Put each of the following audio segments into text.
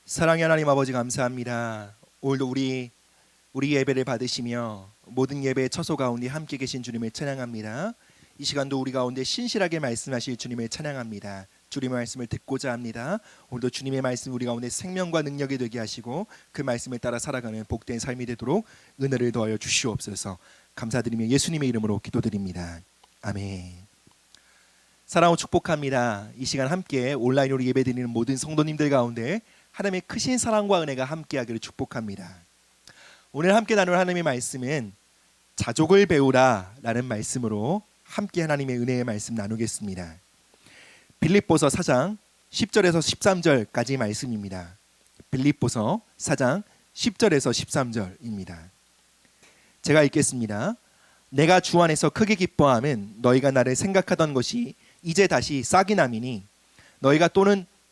사랑의 하나님 아버지 감사합니다. 오늘도 우리 예배를 받으시며 모든 예배의 처소 가운데 함께 계신 주님을 찬양합니다. 이 시간도 우리 가운데 신실하게 말씀하실 주님을 찬양합니다. 주님의 말씀을 듣고자 합니다. 오늘도 주님의 말씀 우리 가운데 생명과 능력이 되게 하시고 그 말씀을 따라 살아가는 복된 삶이 되도록 은혜를 더하여 주시옵소서. 감사드리며 예수님의 이름으로 기도드립니다. 아멘. 사랑하고 축복합니다. 이 시간 함께 온라인으로 예배드리는 모든 성도님들 가운데 하나님의 크신 사랑과 은혜가 함께하기를 축복합니다. 오늘 함께 나눌 하나님의 말씀은 자족을 배우라 라는 말씀으로 함께 하나님의 은혜의 말씀 나누겠습니다. 빌립보서 4장 10절에서 13절까지 말씀입니다. 빌립보서 4장 10절에서 13절입니다. 제가 읽겠습니다. 내가 주 안에서 크게 기뻐함은 너희가 나를 생각하던 것이 이제 다시 싹이 남이니 너희가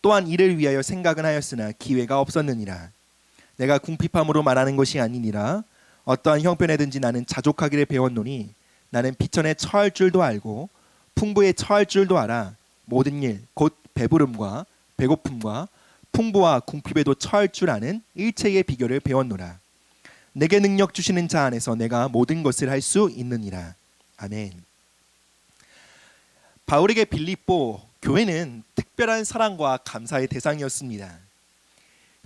또한 이를 위하여 생각은 하였으나 기회가 없었느니라. 내가 궁핍함으로 말하는 것이 아니니라. 어떠한 형편에든지 나는 자족하기를 배웠노니 나는 비천에 처할 줄도 알고 풍부에 처할 줄도 알아. 모든 일 곧 배부름과 배고픔과 풍부와 궁핍에도 처할 줄 아는 일체의 비결을 배웠노라. 내게 능력 주시는 자 안에서 내가 모든 것을 할 수 있느니라. 아멘. 바울에게 빌립보 교회는 특별한 사랑과 감사의 대상이었습니다.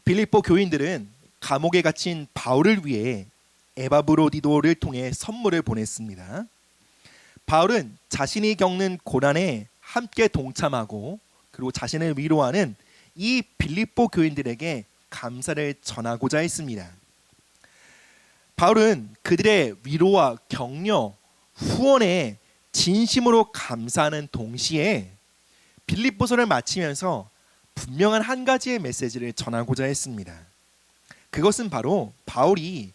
빌립보 교인들은 감옥에 갇힌 바울을 위해 에바브로디도를 통해 선물을 보냈습니다. 바울은 자신이 겪는 고난에 함께 동참하고 그리고 자신을 위로하는 이 빌립보 교인들에게 감사를 전하고자 했습니다. 바울은 그들의 위로와 격려, 후원에 진심으로 감사하는 동시에 빌립보서를 마치면서 분명한 한 가지의 메시지를 전하고자 했습니다. 그것은 바로 바울이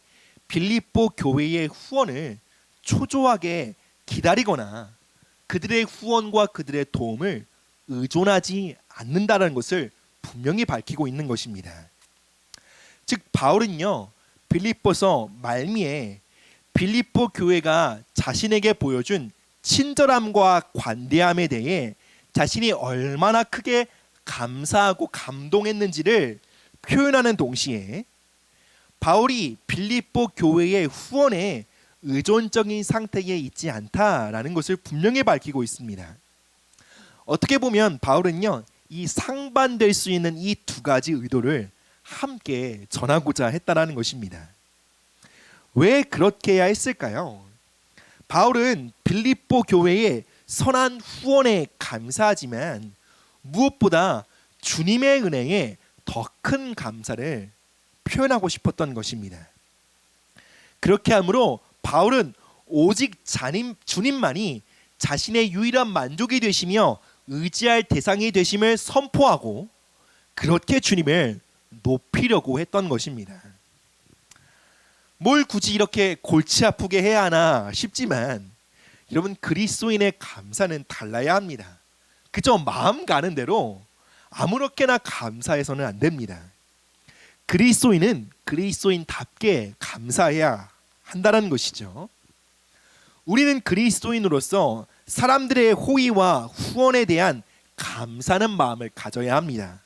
빌립보 교회의 후원을 초조하게 기다리거나 그들의 후원과 그들의 도움을 의존하지 않는다는 것을 분명히 밝히고 있는 것입니다. 즉 바울은요, 빌립보서 말미에 빌립보 교회가 자신에게 보여준 친절함과 관대함에 대해 자신이 얼마나 크게 감사하고 감동했는지를 표현하는 동시에 바울이 빌립보 교회의 후원에 의존적인 상태에 있지 않다라는 것을 분명히 밝히고 있습니다. 어떻게 보면 바울은요, 이 상반될 수 있는 이 두 가지 의도를 함께 전하고자 했다라는 것입니다. 왜 그렇게 해야 했을까요? 바울은 빌립보 교회의 선한 후원에 감사하지만 무엇보다 주님의 은혜에 더 큰 감사를 표현하고 싶었던 것입니다. 그렇게 함으로 바울은 오직 주님만이 자신의 유일한 만족이 되시며 의지할 대상이 되심을 선포하고 그렇게 주님을 높이려고 했던 것입니다. 뭘 굳이 이렇게 골치 아프게 해야 하나 싶지만 여러분, 그리스도인의 감사는 달라야 합니다. 그저 마음 가는 대로 아무렇게나 감사해서는 안 됩니다. 그리스도인은 그리스도인답게 감사해야 한다는 것이죠. 우리는 그리스도인으로서 사람들의 호의와 후원에 대한 감사하는 마음을 가져야 합니다.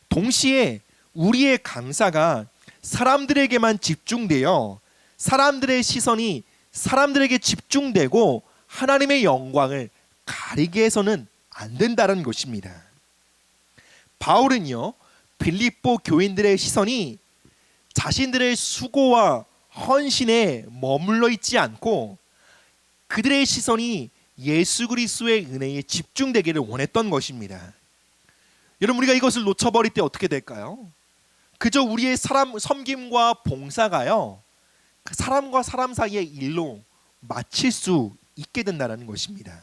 동시에 우리의 감사가 사람들에게만 집중되어 사람들의 시선이 사람들에게 집중되고 하나님의 영광을 가리게 해서는 안 된다는 것입니다. 바울은요, 빌립보 교인들의 시선이 자신들의 수고와 헌신에 머물러 있지 않고 그들의 시선이 예수 그리스도의 은혜에 집중되기를 원했던 것입니다. 여러분, 우리가 이것을 놓쳐버릴 때 어떻게 될까요? 그저 우리의 섬김과 봉사가요, 그 사람과 사람 사이의 일로 마칠 수 있게 된다는 것입니다.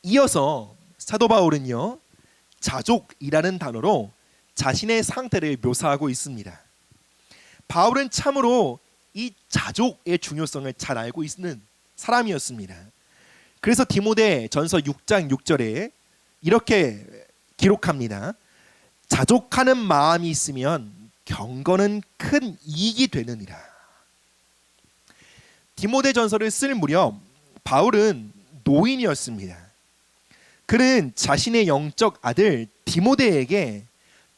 이어서 사도 바울은요, 자족이라는 단어로 자신의 상태를 묘사하고 있습니다. 바울은 참으로 이 자족의 중요성을 잘 알고 있는 사람이었습니다. 그래서 디모데 전서 6장 6절에 이렇게 기록합니다. 자족하는 마음이 있으면 경건은 큰 이익이 되느니라. 디모데 전서를 쓸 무렵 바울은 노인이었습니다. 그는 자신의 영적 아들 디모데에게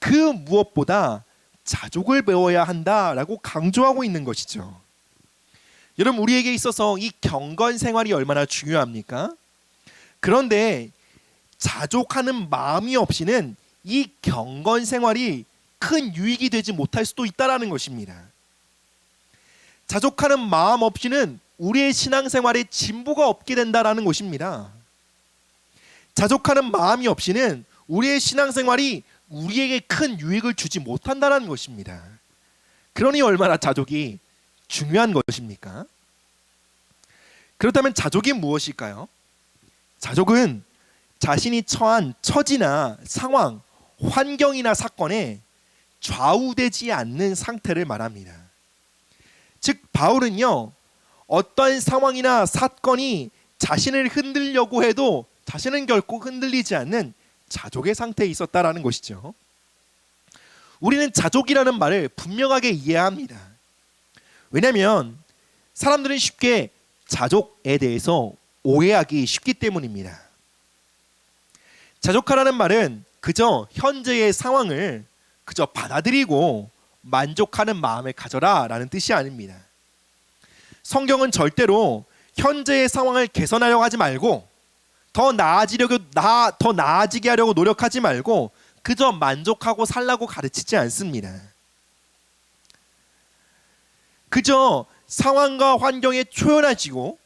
그 무엇보다 자족을 배워야 한다라고 강조하고 있는 것이죠. 여러분, 우리에게 있어서 이 경건 생활이 얼마나 중요합니까? 그런데 자족하는 마음이 없이는 이 경건 생활이 큰 유익이 되지 못할 수도 있다라는 것입니다. 자족하는 마음 없이는 우리의 신앙생활에 진보가 없게 된다라는 것입니다. 자족하는 마음이 없이는 우리의 신앙생활이 우리에게 큰 유익을 주지 못한다는 것입니다. 그러니 얼마나 자족이 중요한 것입니까? 그렇다면 자족이 무엇일까요? 자족은 자신이 처한 처지나 상황, 환경이나 사건에 좌우되지 않는 상태를 말합니다. 즉 바울은요, 어떤 상황이나 사건이 자신을 흔들려고 해도 자신은 결코 흔들리지 않는 자족의 상태에 있었다라는 것이죠. 우리는 자족이라는 말을 분명하게 이해해야 합니다. 왜냐하면 사람들은 쉽게 자족에 대해서 오해하기 쉽기 때문입니다. 자족하라는 말은 그저 현재의 상황을 그저 받아들이고 만족하는 마음을 가져라 라는 뜻이 아닙니다. 성경은 절대로 현재의 상황을 개선하려고 하지 말고 더 나아지게 하려고 노력하지 말고 그저 만족하고 살라고 가르치지 않습니다. 그저 상황과 환경에 초연해지고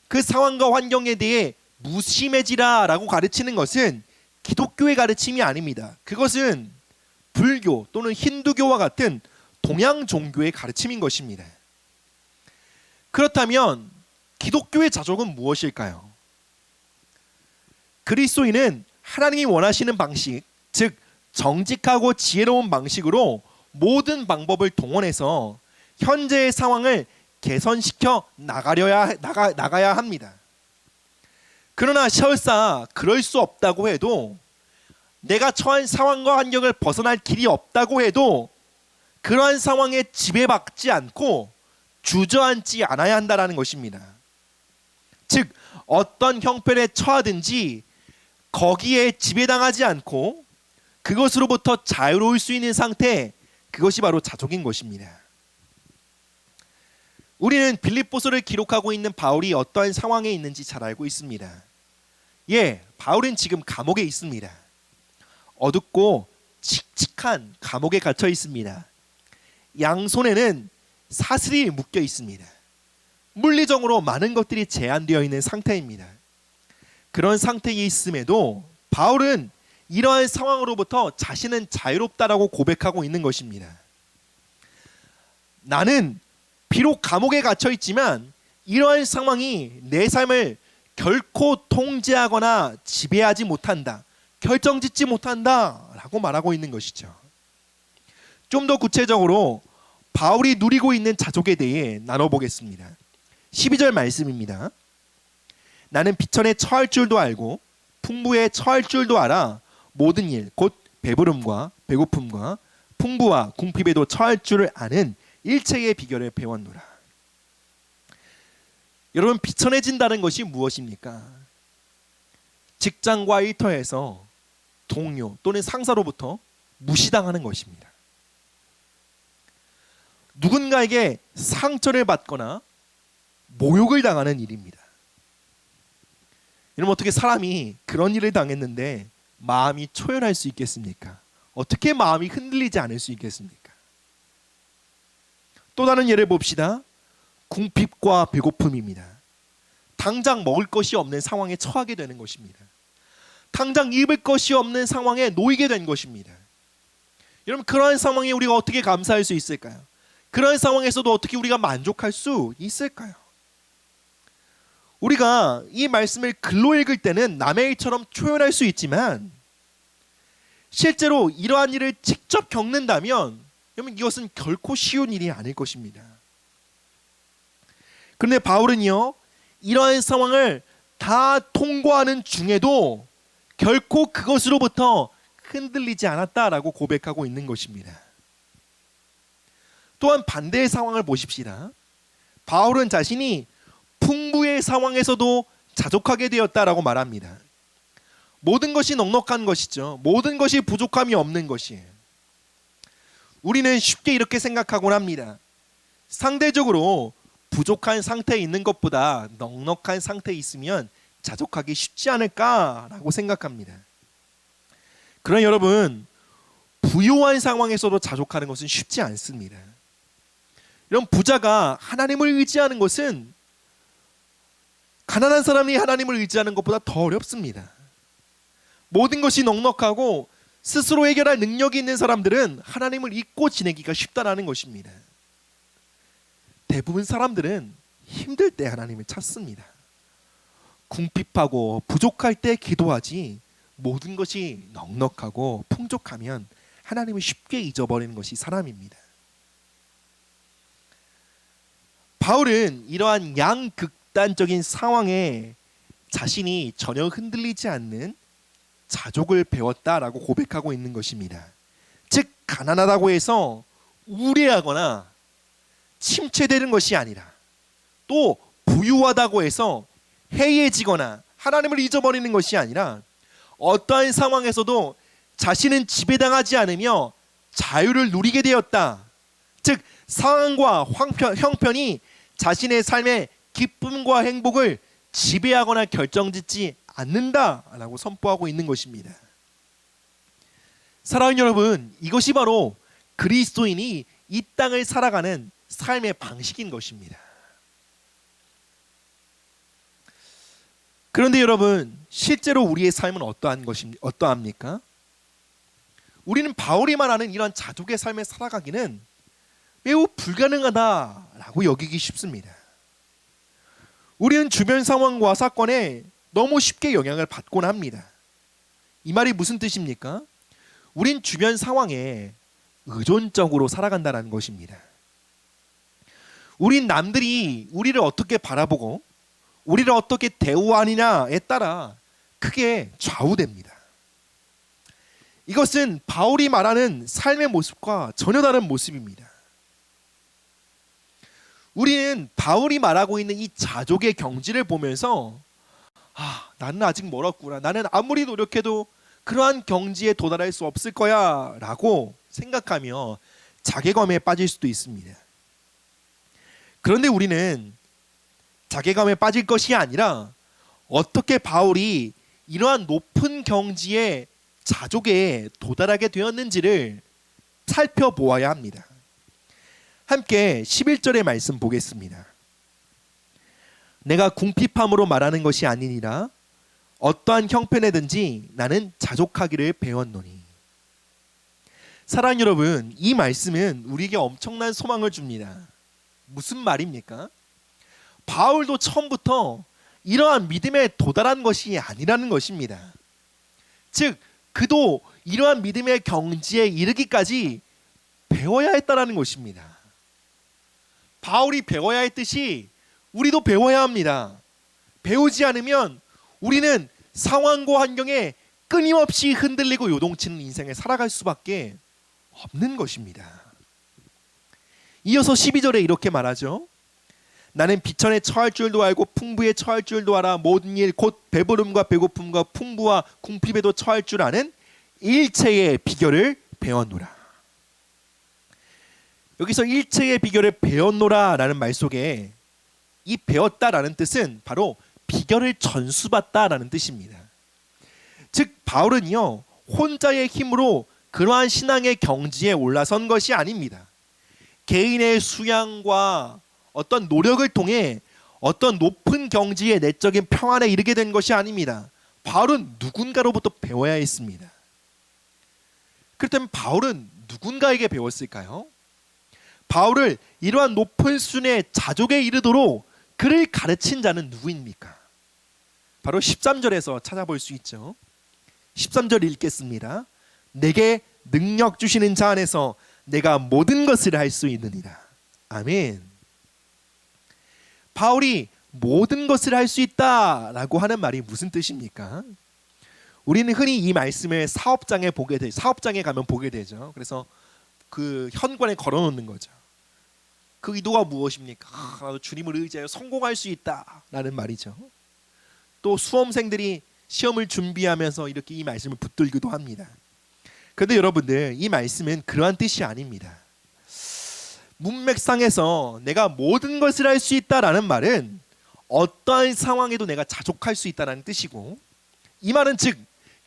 그 상황과 환경에 대해 무심해지라 라고 가르치는 것은 기독교의 가르침이 아닙니다. 그것은 불교 또는 힌두교와 같은 동양 종교의 가르침인 것입니다. 그렇다면 기독교의 자족은 무엇일까요? 그리스도인은 하나님이 원하시는 방식, 즉 정직하고 지혜로운 방식으로 모든 방법을 동원해서 현재의 상황을 개선시켜 나가야 합니다. 그러나 설사 그럴 수 없다고 해도, 내가 처한 상황과 환경을 벗어날 길이 없다고 해도 그러한 상황에 지배받지 않고 주저앉지 않아야 한다는 것입니다. 즉 어떤 형편에 처하든지 거기에 지배당하지 않고 그것으로부터 자유로울 수 있는 상태, 그것이 바로 자족인 것입니다. 우리는 빌립보서를 기록하고 있는 바울이 어떠한 상황에 있는지 잘 알고 있습니다. 바울은 지금 감옥에 있습니다. 어둡고 칙칙한 감옥에 갇혀 있습니다. 양손에는 사슬이 묶여 있습니다. 물리적으로 많은 것들이 제한되어 있는 상태입니다. 그런 상태에 있음에도 바울은 이러한 상황으로부터 자신은 자유롭다라고 고백하고 있는 것입니다. 나는 비록 감옥에 갇혀 있지만 이러한 상황이 내 삶을 결코 통제하거나 지배하지 못한다, 결정짓지 못한다 라고 말하고 있는 것이죠. 좀 더 구체적으로 바울이 누리고 있는 자족에 대해 나눠보겠습니다. 12절 말씀입니다. 나는 비천에 처할 줄도 알고 풍부에 처할 줄도 알아 모든 일 곧 배부름과 배고픔과 풍부와 궁핍에도 처할 줄을 아는 일체의 비결을 배웠노라. 여러분, 비천해진다는 것이 무엇입니까? 직장과 일터에서 동료 또는 상사로부터 무시당하는 것입니다. 누군가에게 상처를 받거나 모욕을 당하는 일입니다. 여러분, 어떻게 사람이 그런 일을 당했는데 마음이 초연할 수 있겠습니까? 어떻게 마음이 흔들리지 않을 수 있겠습니까? 또 다른 예를 봅시다. 궁핍과 배고픔입니다. 당장 먹을 것이 없는 상황에 처하게 되는 것입니다. 당장 입을 것이 없는 상황에 놓이게 된 것입니다. 여러분, 그러한 상황에 우리가 어떻게 감사할 수 있을까요? 그런 상황에서도 어떻게 우리가 만족할 수 있을까요? 우리가 이 말씀을 글로 읽을 때는 남의 일처럼 초연할 수 있지만 실제로 이러한 일을 직접 겪는다면 여러분, 이것은 결코 쉬운 일이 아닐 것입니다. 그런데 바울은요, 이러한 상황을 다 통과하는 중에도 결코 그것으로부터 흔들리지 않았다라고 고백하고 있는 것입니다. 또한 반대의 상황을 보십시다. 바울은 자신이 풍부의 상황에서도 자족하게 되었다라고 말합니다. 모든 것이 넉넉한 것이죠. 모든 것이 부족함이 없는 것이에요. 우리는 쉽게 이렇게 생각하곤 합니다. 상대적으로 부족한 상태에 있는 것보다 넉넉한 상태에 있으면 자족하기 쉽지 않을까라고 생각합니다. 그러나 여러분, 부유한 상황에서도 자족하는 것은 쉽지 않습니다. 이런 부자가 하나님을 의지하는 것은 가난한 사람이 하나님을 의지하는 것보다 더 어렵습니다. 모든 것이 넉넉하고 스스로 해결할 능력이 있는 사람들은 하나님을 잊고 지내기가 쉽다라는 것입니다. 대부분 사람들은 힘들 때 하나님을 찾습니다. 궁핍하고 부족할 때 기도하지, 모든 것이 넉넉하고 풍족하면 하나님을 쉽게 잊어버리는 것이 사람입니다. 바울은 이러한 양극단적인 상황에 자신이 전혀 흔들리지 않는 자족을 배웠다라고 고백하고 있는 것입니다. 즉, 가난하다고 해서 우울해하거나 침체되는 것이 아니라, 또 부유하다고 해서 해이해지거나 하나님을 잊어버리는 것이 아니라, 어떠한 상황에서도 자신은 지배당하지 않으며 자유를 누리게 되었다. 즉, 상황과 형편이 자신의 삶의 기쁨과 행복을 지배하거나 결정짓지 않는다라고 선포하고 있는 것입니다. 사랑하는 여러분, 이것이 바로 그리스도인이 이 땅을 살아가는 삶의 방식인 것입니다. 그런데 여러분, 실제로 우리의 삶은 어떠합니까? 우리는 바울이 말하는 이런 자족의 삶을 살아가기는 매우 불가능하다라고 여기기 쉽습니다. 우리는 주변 상황과 사건에 너무 쉽게 영향을 받곤 합니다. 이 말이 무슨 뜻입니까? 우린 주변 상황에 의존적으로 살아간다는 것입니다. 우린 남들이 우리를 어떻게 바라보고 우리를 어떻게 대우하느냐에 따라 크게 좌우됩니다. 이것은 바울이 말하는 삶의 모습과 전혀 다른 모습입니다. 우리는 바울이 말하고 있는 이 자족의 경지를 보면서 나는 아직 멀었구나, 나는 아무리 노력해도 그러한 경지에 도달할 수 없을 거야 라고 생각하며 자괴감에 빠질 수도 있습니다. 그런데 우리는 자괴감에 빠질 것이 아니라 어떻게 바울이 이러한 높은 경지의 자족에 도달하게 되었는지를 살펴보아야 합니다. 함께 11절의 말씀 보겠습니다. 내가 궁핍함으로 말하는 것이 아니니라 어떠한 형편에든지 나는 자족하기를 배웠노니. 사랑하는 여러분, 이 말씀은 우리에게 엄청난 소망을 줍니다. 무슨 말입니까? 바울도 처음부터 이러한 믿음에 도달한 것이 아니라는 것입니다. 즉, 그도 이러한 믿음의 경지에 이르기까지 배워야 했다라는 것입니다. 바울이 배워야 했듯이 우리도 배워야 합니다. 배우지 않으면 우리는 상황과 환경에 끊임없이 흔들리고 요동치는 인생을 살아갈 수밖에 없는 것입니다. 이어서 12절에 이렇게 말하죠. 나는 비천에 처할 줄도 알고 풍부에 처할 줄도 알아 모든 일 곧 배부름과 배고픔과 풍부와 궁핍에도 처할 줄 아는 일체의 비결을 배웠노라. 여기서 일체의 비결을 배웠노라 라는 말 속에 이 배웠다라는 뜻은 바로 비결을 전수받다라는 뜻입니다. 즉, 바울은요, 혼자의 힘으로 그러한 신앙의 경지에 올라선 것이 아닙니다. 개인의 수양과 어떤 노력을 통해 어떤 높은 경지의 내적인 평안에 이르게 된 것이 아닙니다. 바울은 누군가로부터 배워야 했습니다. 그렇다면 바울은 누군가에게 배웠을까요? 바울을 이러한 높은 수준의 자족에 이르도록 그를 가르친 자는 누구입니까? 바로 13절에서 찾아볼 수 있죠. 13절 읽겠습니다. 내게 능력 주시는 자 안에서 내가 모든 것을 할 수 있느니라. 아멘. 바울이 모든 것을 할 수 있다라고 하는 말이 무슨 뜻입니까? 우리는 흔히 이 말씀을 사업장에 가면 보게 되죠. 그래서 그 현관에 걸어놓는 거죠. 그 의도가 무엇입니까? 나도 주님을 의지하여 성공할 수 있다라는 말이죠. 또 수험생들이 시험을 준비하면서 이렇게 이 말씀을 붙들기도 합니다. 그런데 여러분들, 이 말씀은 그러한 뜻이 아닙니다. 문맥상에서 내가 모든 것을 할 수 있다라는 말은 어떠한 상황에도 내가 자족할 수 있다는 뜻이고, 이 말은 즉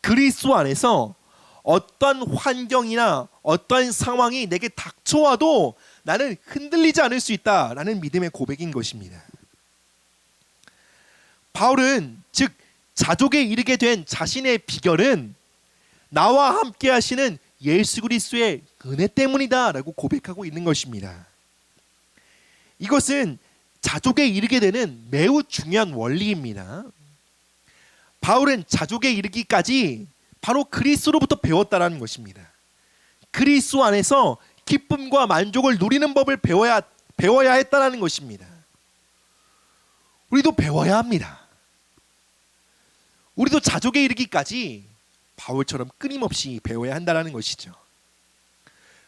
그리스도 안에서 어떤 환경이나 어떤 상황이 내게 닥쳐와도 나는 흔들리지 않을 수 있다라는 믿음의 고백인 것입니다. 바울은 즉 자족에 이르게 된 자신의 비결은 나와 함께 하시는 예수 그리스도의 은혜 때문이다라고 고백하고 있는 것입니다. 이것은 자족에 이르게 되는 매우 중요한 원리입니다. 바울은 자족에 이르기까지 바로 그리스도로부터 배웠다라는 것입니다. 그리스도 안에서 기쁨과 만족을 누리는 법을 배워야 했다라는 것입니다. 우리도 배워야 합니다. 우리도 자족에 이르기까지 바울처럼 끊임없이 배워야 한다는 것이죠.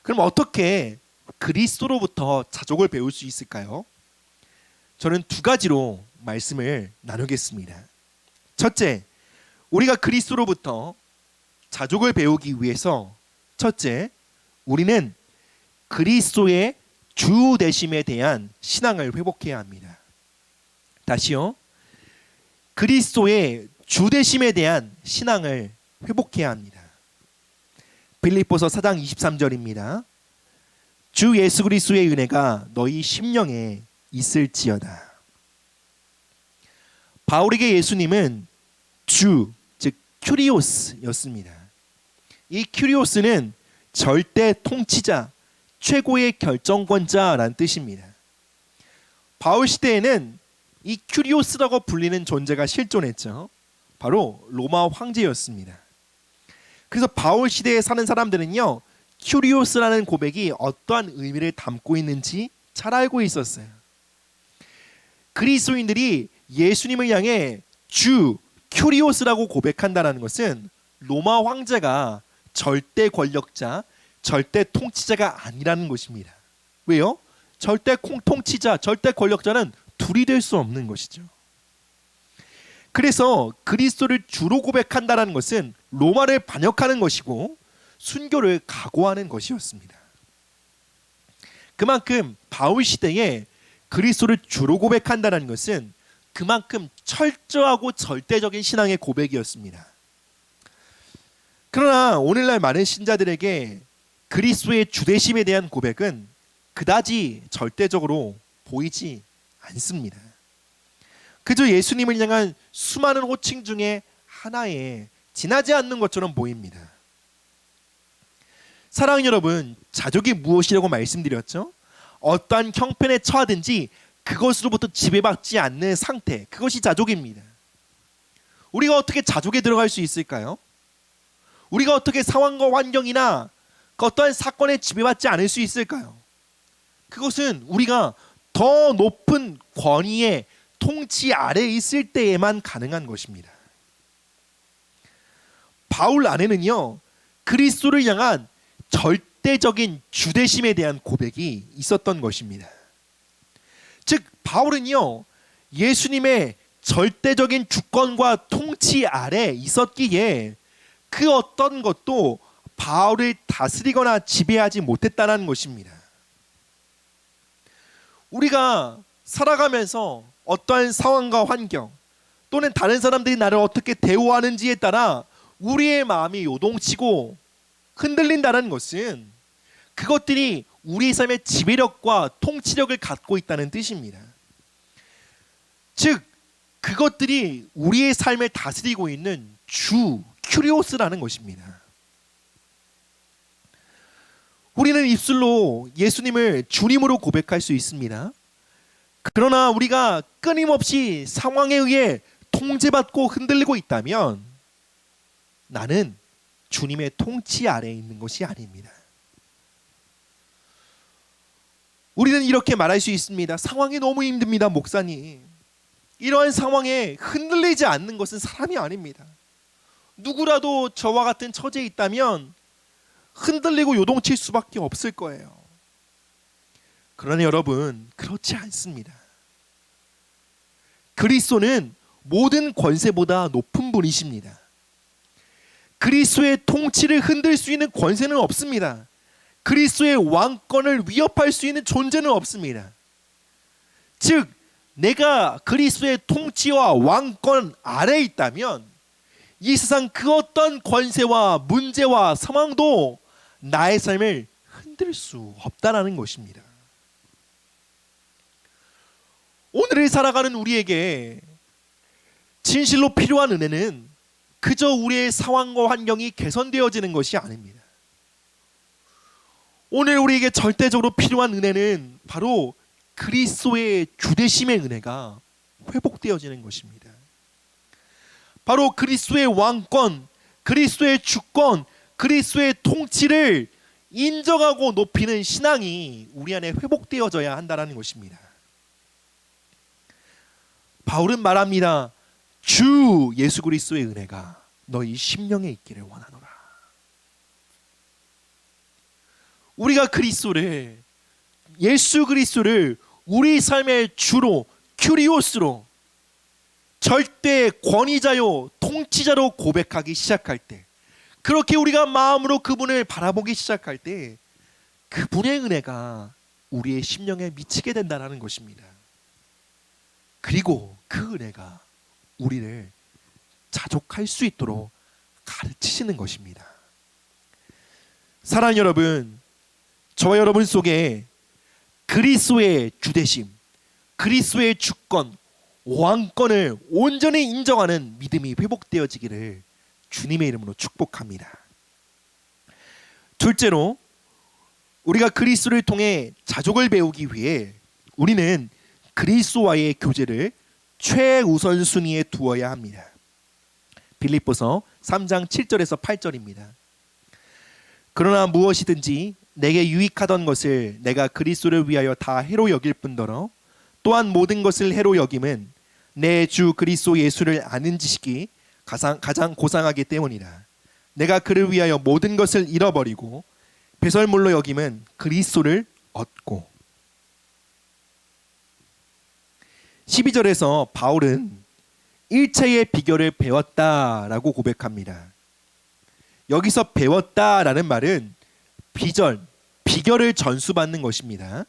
그럼 어떻게 그리스도로부터 자족을 배울 수 있을까요? 저는 두 가지로 말씀을 나누겠습니다. 첫째, 우리가 그리스도로부터 자족을 배우기 위해서 첫째, 우리는 그리스도의 주 되심에 대한 신앙을 회복해야 합니다. 다시요. 그리스도의 주 되심에 대한 신앙을 회복해야 합니다. 빌립보서 4장 23절입니다. 주 예수 그리스도의 은혜가 너희 심령에 있을지어다. 바울에게 예수님은 주, 즉 큐리오스였습니다. 이 큐리오스는 절대 통치자, 최고의 결정권자라는 뜻입니다. 바울 시대에는 이 큐리오스라고 불리는 존재가 실존했죠. 바로 로마 황제였습니다. 그래서 바울 시대에 사는 사람들은요, 큐리오스라는 고백이 어떠한 의미를 담고 있는지 잘 알고 있었어요. 그리스도인들이 예수님을 향해 주 큐리오스라고 고백한다는 것은 로마 황제가 절대 권력자, 절대 통치자가 아니라는 것입니다. 왜요? 절대 통치자, 절대 권력자는 둘이 될 수 없는 것이죠. 그래서 그리스도를 주로 고백한다는 것은 로마를 반역하는 것이고 순교를 각오하는 것이었습니다. 그만큼 바울 시대에 그리스도를 주로 고백한다는 것은 그만큼 철저하고 절대적인 신앙의 고백이었습니다. 그러나 오늘날 많은 신자들에게 그리스도의 주되심에 대한 고백은 그다지 절대적으로 보이지 않습니다. 그저 예수님을 향한 수많은 호칭 중에 하나에 지나지 않는 것처럼 보입니다. 사랑하는 여러분, 자족이 무엇이라고 말씀드렸죠? 어떠한 형편에 처하든지 그것으로부터 지배받지 않는 상태, 그것이 자족입니다. 우리가 어떻게 자족에 들어갈 수 있을까요? 우리가 어떻게 상황과 환경이나 그 어떠한 사건에 지배받지 않을 수 있을까요? 그것은 우리가 더 높은 권위의 통치 아래에 있을 때에만 가능한 것입니다. 바울 안에는요, 그리스도를 향한 절대적인 주되심에 대한 고백이 있었던 것입니다. 즉 바울은요, 예수님의 절대적인 주권과 통치 아래 있었기에 그 어떤 것도 바울을 다스리거나 지배하지 못했다는 것입니다. 우리가 살아가면서 어떠한 상황과 환경 또는 다른 사람들이 나를 어떻게 대우하는지에 따라 우리의 마음이 요동치고 흔들린다는 것은 그것들이 우리 삶의 지배력과 통치력을 갖고 있다는 뜻입니다. 즉 그것들이 우리의 삶을 다스리고 있는 주 큐리오스라는 것입니다. 우리는 입술로 예수님을 주님으로 고백할 수 있습니다. 그러나 우리가 끊임없이 상황에 의해 통제받고 흔들리고 있다면 나는 주님의 통치 아래에 있는 것이 아닙니다. 우리는 이렇게 말할 수 있습니다. 상황이 너무 힘듭니다, 목사님. 이러한 상황에 흔들리지 않는 것은 사람이 아닙니다. 누구라도 저와 같은 처지에 있다면 흔들리고 요동칠 수밖에 없을 거예요. 그러나 여러분, 그렇지 않습니다. 그리스도는 모든 권세보다 높은 분이십니다. 그리스도의 통치를 흔들 수 있는 권세는 없습니다. 그리스도의 왕권을 위협할 수 있는 존재는 없습니다. 즉 내가 그리스도의 통치와 왕권 아래에 있다면 이 세상 그 어떤 권세와 문제와 상황도 나의 삶을 흔들 수 없다라는 것입니다. 오늘을 살아가는 우리에게 진실로 필요한 은혜는 그저 우리의 상황과 환경이 개선되어지는 것이 아닙니다. 오늘 우리에게 절대적으로 필요한 은혜는 바로 그리스도의 주되심의 은혜가 회복되어지는 것입니다. 바로 그리스도의 왕권, 그리스도의 주권, 그리스도의 통치를 인정하고 높이는 신앙이 우리 안에 회복되어져야 한다는 것입니다. 바울은 말합니다. 주 예수 그리스도의 은혜가 너희 심령에 있기를 원하노라. 우리가 그리스도를, 예수 그리스도를 우리 삶의 주로, 큐리오스로, 절대 권위자요 통치자로 고백하기 시작할 때, 그렇게 우리가 마음으로 그분을 바라보기 시작할 때 그분의 은혜가 우리의 심령에 미치게 된다는 것입니다. 그리고 그 은혜가 우리를 자족할 수 있도록 가르치시는 것입니다. 사랑하는 여러분, 저와 여러분 속에 그리스도의 주되심, 그리스도의 주권, 왕권을 온전히 인정하는 믿음이 회복되어지기를 주님의 이름으로 축복합니다. 둘째로, 우리가 그리스도를 통해 자족을 배우기 위해 우리는 그리스도와의 교제를 최우선순위에 두어야 합니다. 빌립보서 3장 7절에서 8절입니다. 그러나 무엇이든지 내게 유익하던 것을 내가 그리스도를 위하여 다 해로 여길 뿐더러 또한 모든 것을 해로 여김은 내 주 그리스도 예수를 아는 지식이 가장 고상하기 때문이라. 내가 그를 위하여 모든 것을 잃어버리고 배설물로 여김은 그리스도를 얻고. 12절에서 바울은 일체의 비결을 배웠다라고 고백합니다. 여기서 배웠다라는 말은 비결을 전수받는 것입니다.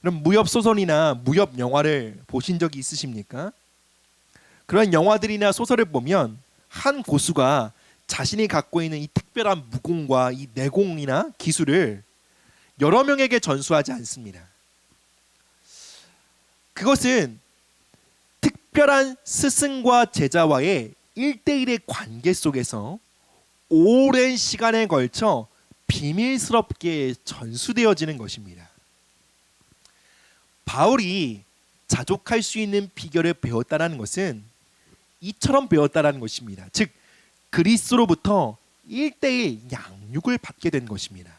그럼 무협 소설이나 무협 영화를 보신 적이 있으십니까? 그런 영화들이나 소설을 보면 한 고수가 자신이 갖고 있는 이 특별한 무공과 이 내공이나 기술을 여러 명에게 전수하지 않습니다. 그것은 특별한 스승과 제자와의 1대1의 관계 속에서 오랜 시간에 걸쳐 비밀스럽게 전수되어지는 것입니다. 바울이 자족할 수 있는 비결을 배웠다는 것은 이처럼 배웠다는 것입니다. 즉 그리스도로부터 1대1 양육을 받게 된 것입니다.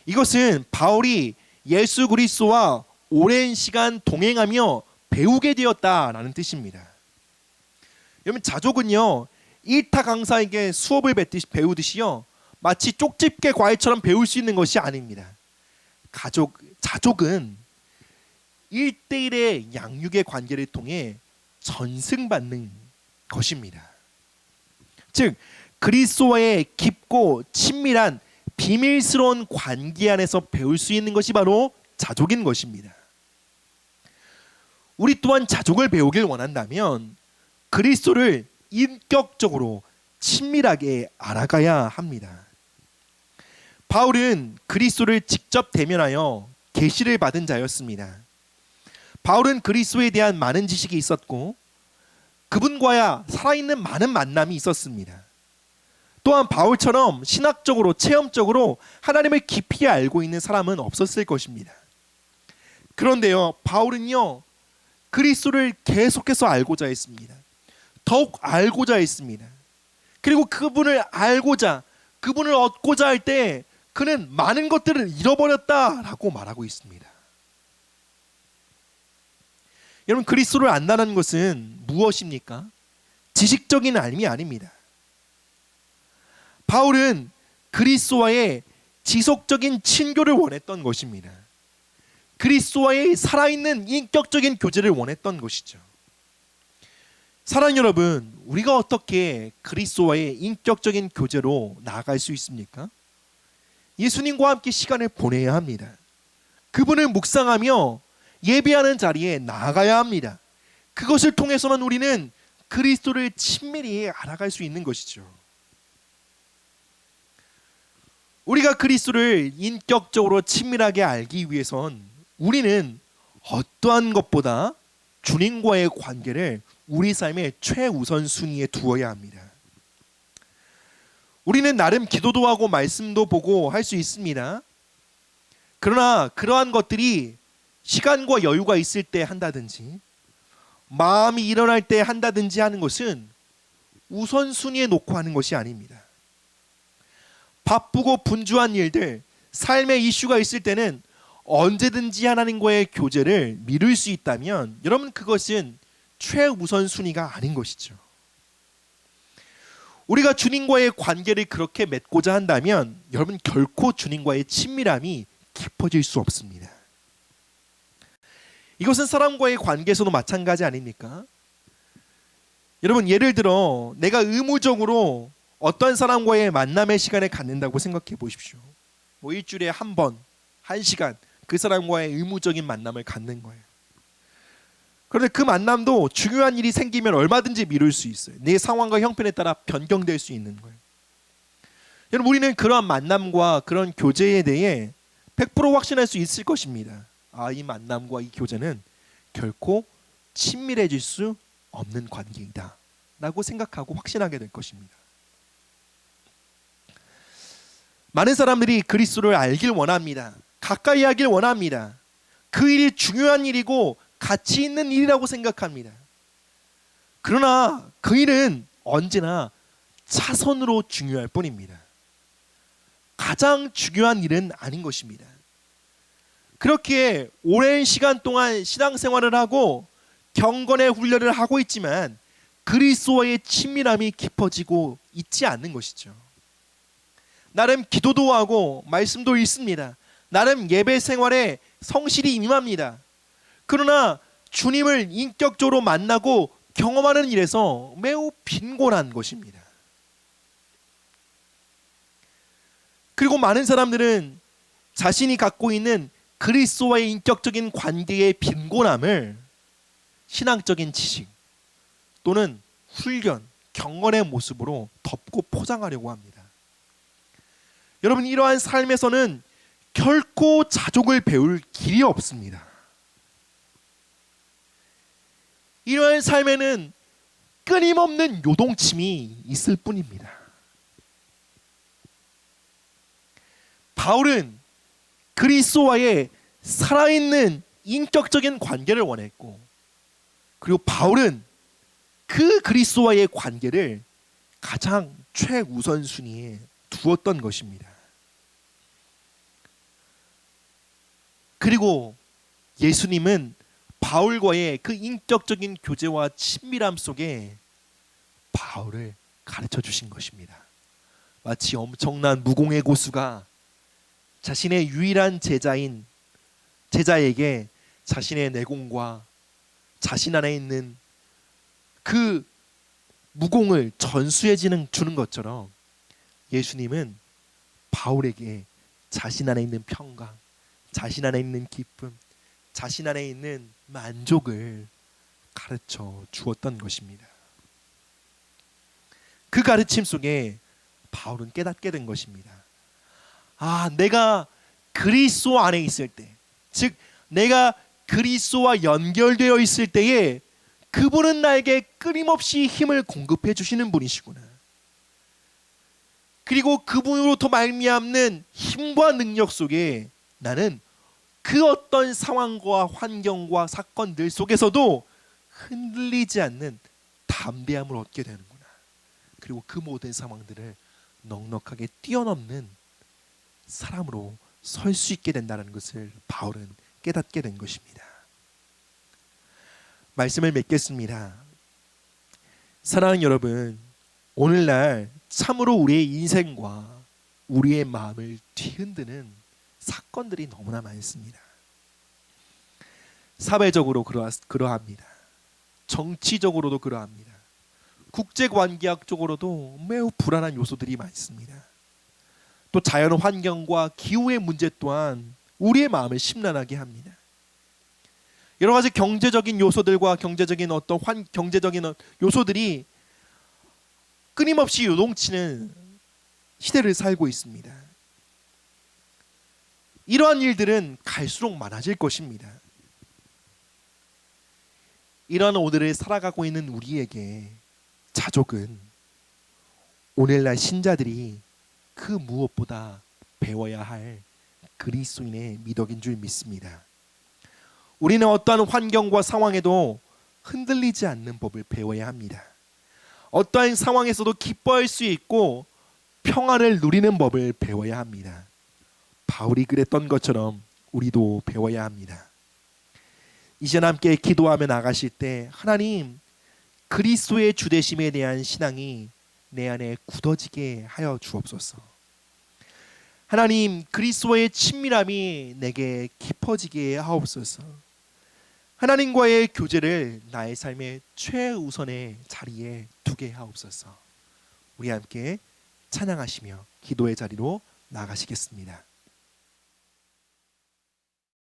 이것은 바울이 예수 그리스도와 오랜 시간 동행하며 배우게 되었다라는 뜻입니다. 여러분, 자족은요 1타 강사에게 수업을 배우듯이요 마치 쪽집게 과외처럼 배울 수 있는 것이 아닙니다. 자족은 1대1의 양육의 관계를 통해 전승받는 것입니다. 즉 그리스도와의 깊고 친밀한 비밀스러운 관계 안에서 배울 수 있는 것이 바로 자족인 것입니다. 우리 또한 자족을 배우길 원한다면 그리스도를 인격적으로 친밀하게 알아가야 합니다. 바울은 그리스도를 직접 대면하여 계시를 받은 자였습니다. 바울은 그리스도에 대한 많은 지식이 있었고 그분과야 살아있는 많은 만남이 있었습니다. 또한 바울처럼 신학적으로 체험적으로 하나님을 깊이 알고 있는 사람은 없었을 것입니다. 그런데요 바울은요 그리스도를 계속해서 알고자 했습니다. 더욱 알고자 했습니다. 그리고 그분을 알고자, 그분을 얻고자 할 때 그는 많은 것들을 잃어버렸다라고 말하고 있습니다. 여러분, 그리스도를 안다는 것은 무엇입니까? 지식적인 알미 아닙니다. 바울은 그리스도와의 지속적인 친교를 원했던 것입니다. 그리스도와의 살아있는 인격적인 교제를 원했던 것이죠. 사랑하는 여러분, 우리가 어떻게 그리스도와의 인격적인 교제로 나아갈 수 있습니까? 예수님과 함께 시간을 보내야 합니다. 그분을 묵상하며 예배하는 자리에 나아가야 합니다. 그것을 통해서만 우리는 그리스도를 친밀히 알아갈 수 있는 것이죠. 우리가 그리스도를 인격적으로 친밀하게 알기 위해선 우리는 어떠한 것보다 주님과의 관계를 우리 삶의 최우선 순위에 두어야 합니다. 우리는 나름 기도도 하고 말씀도 보고 할 수 있습니다. 그러나 그러한 것들이 시간과 여유가 있을 때 한다든지 마음이 일어날 때 한다든지 하는 것은 우선순위에 놓고 하는 것이 아닙니다. 바쁘고 분주한 일들, 삶의 이슈가 있을 때는 언제든지 하나님과의 교제를 미룰 수 있다면 여러분 그것은 최우선순위가 아닌 것이죠. 우리가 주님과의 관계를 그렇게 맺고자 한다면 여러분 결코 주님과의 친밀함이 깊어질 수 없습니다. 이것은 사람과의 관계에서도 마찬가지 아닙니까? 여러분 예를 들어 내가 의무적으로 어떤 사람과의 만남의 시간을 갖는다고 생각해 보십시오. 뭐 일주일에 한 번, 한 시간 그 사람과의 의무적인 만남을 갖는 거예요. 그런데 그 만남도 중요한 일이 생기면 얼마든지 미룰 수 있어요. 내 상황과 형편에 따라 변경될 수 있는 거예요. 여러분 우리는 그러한 만남과 그런 교제에 대해 100% 확신할 수 있을 것입니다. 이 만남과 이 교제는 결코 친밀해질 수 없는 관계이다 라고 생각하고 확신하게 될 것입니다. 많은 사람들이 그리스도를 알길 원합니다. 가까이 하길 원합니다. 그 일이 중요한 일이고 가치 있는 일이라고 생각합니다. 그러나 그 일은 언제나 차선으로 중요할 뿐입니다. 가장 중요한 일은 아닌 것입니다. 그렇게 오랜 시간 동안 신앙생활을 하고 경건의 훈련을 하고 있지만 그리스도와의 친밀함이 깊어지고 있지 않는 것이죠. 나름 기도도 하고 말씀도 읽습니다. 나름 예배 생활에 성실히 임합니다. 그러나 주님을 인격적으로 만나고 경험하는 일에서 매우 빈곤한 것입니다. 그리고 많은 사람들은 자신이 갖고 있는 그리스도와의 인격적인 관계의 빈곤함을 신앙적인 지식 또는 훈련, 경건의 모습으로 덮고 포장하려고 합니다. 여러분 이러한 삶에서는 결코 자족을 배울 길이 없습니다. 이러한 삶에는 끊임없는 요동침이 있을 뿐입니다. 바울은 그리스도와의 살아있는 인격적인 관계를 원했고 그리고 바울은 그 그리스도와의 관계를 가장 최우선순위에 두었던 것입니다. 그리고 예수님은 바울과의 그 인격적인 교제와 친밀함 속에 바울을 가르쳐 주신 것입니다. 마치 엄청난 무공의 고수가 자신의 유일한 제자에게 자신의 내공과 자신 안에 있는 그 무공을 전수해 주는 것처럼 예수님은 바울에게 자신 안에 있는 평강, 자신 안에 있는 기쁨, 자신 안에 있는 만족을 가르쳐 주었던 것입니다. 그 가르침 속에 바울은 깨닫게 된 것입니다. 내가 그리스도 안에 있을 때, 즉 내가 그리스도와 연결되어 있을 때에 그분은 나에게 끊임없이 힘을 공급해 주시는 분이시구나. 그리고 그분으로부터 말미암는 힘과 능력 속에 나는 그 어떤 상황과 환경과 사건들 속에서도 흔들리지 않는 담대함을 얻게 되는구나. 그리고 그 모든 상황들을 넉넉하게 뛰어넘는 사람으로 설 수 있게 된다는 것을 바울은 깨닫게 된 것입니다. 말씀을 맺겠습니다. 사랑하는 여러분, 오늘날 참으로 우리의 인생과 우리의 마음을 뒤흔드는 사건들이 너무나 많습니다. 사회적으로 그러합니다. 정치적으로도 그러합니다. 국제관계학적으로도 매우 불안한 요소들이 많습니다. 또 자연 환경과 기후의 문제 또한 우리의 마음을 심란하게 합니다. 여러 가지 경제적인 요소들과 경제적인 요소들이 끊임없이 요동치는 시대를 살고 있습니다. 이러한 일들은 갈수록 많아질 것입니다. 이러한 오늘을 살아가고 있는 우리에게 자족은 오늘날 신자들이 그 무엇보다 배워야 할 그리스도인의 미덕인 줄 믿습니다. 우리는 어떠한 환경과 상황에도 흔들리지 않는 법을 배워야 합니다. 어떠한 상황에서도 기뻐할 수 있고 평안을 누리는 법을 배워야 합니다. 바울이 그랬던 것처럼 우리도 배워야 합니다. 이제 함께 기도하며 나가실 때 하나님 그리스도의 주되심에 대한 신앙이 내 안에 굳어지게 하여 주옵소서. 하나님 그리스도의 친밀함이 내게 깊어지게 하옵소서. 하나님과의 교제를 나의 삶의 최우선의 자리에 두게 하옵소서. 우리 함께 찬양하시며 기도의 자리로 나가시겠습니다.